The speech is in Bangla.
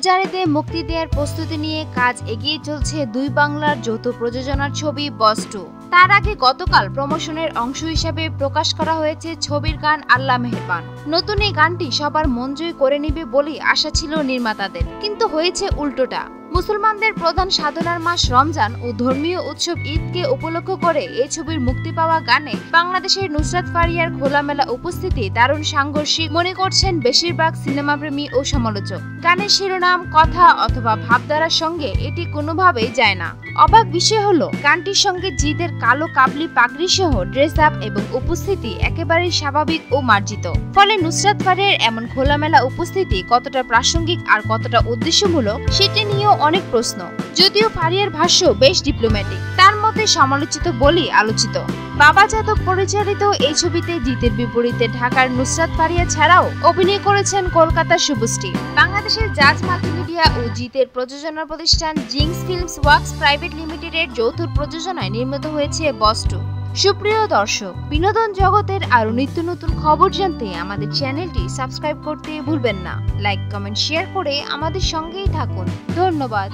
ফেব্রুয়ারিতে মুক্তি দেওয়ার প্রস্তুতি নিয়ে কাজ এগিয়ে চলছে দুই বাংলার যৌথ প্রযোজনার ছবি বস 2। তার আগে গতকাল প্রমোশনের অংশ হিসেবে প্রকাশ করা হয়েছে ছবির গান আল্লাহ মেহেরবান। নতুন এই গানটি সবার মন জয় করে নেবে বলেই আশা ছিল নির্মাতাদের, কিন্তু হয়েছে উল্টোটা। মুসলমানদের প্রধান সাধনার মাস রমজান ও ধর্মীয় উৎসব ঈদকে উপলক্ষ করে এই ছবির মুক্তি পাওয়া গানে বাংলাদেশের নুসরাত ফারিয়ার খোলামেলা উপস্থিতি দারুণ সাংঘর্ষিক মনে করছেন বেশিরভাগ সিনেমাপ্রেমী ও সমালোচক। গানের শিরোনাম, কথা অথবা ভাবধারার সঙ্গে এটি কোনোভাবেই যায় না। অবাক বিষয় হলো গানটির সঙ্গে জিদের কালো কাবলি পাগড়ি সহ ড্রেস আপ এবং উপস্থিতি একেবারেই স্বাভাবিক ও মার্জিত। ফলে নুসরাত ফারিয়ার এমন খোলামেলা উপস্থিতি কতটা প্রাসঙ্গিক আর কতটা উদ্দেশ্যমূলক সেটি নিয়েও অনেক প্রশ্ন। যদিও ফারিয়ার ভাষ্য বেশ ডিপ্লোম্যাটিক, তার মধ্যে সমালোচিত বলেই আলোচিত। বাবা যাদব পরিচালিত এই ছবিতে জিতের বিপরীতে ঢাকার নুসরাত ফারিয়া ছাড়াও অভিনয় করেছেন কলকাতার শুভশ্রী। বাংলাদেশের জাজ মাল্টিমিডিয়া ও জিতের প্রযোজনা প্রতিষ্ঠান জিংস ফিল্মস ওয়ার্কস প্রাইভেট লিমিটেডের যৌথ প্রযোজনায় নির্মিত হয়েছে বস 2। সুপ্রিয় দর্শক, বিনোদন জগতের আরো নিত্য নতুন খবর জানতে আমাদের চ্যানেলটি সাবস্ক্রাইব করতে ভুলবেন না। লাইক, কমেন্ট, শেয়ার করে আমাদের সঙ্গেই থাকুন। ধন্যবাদ।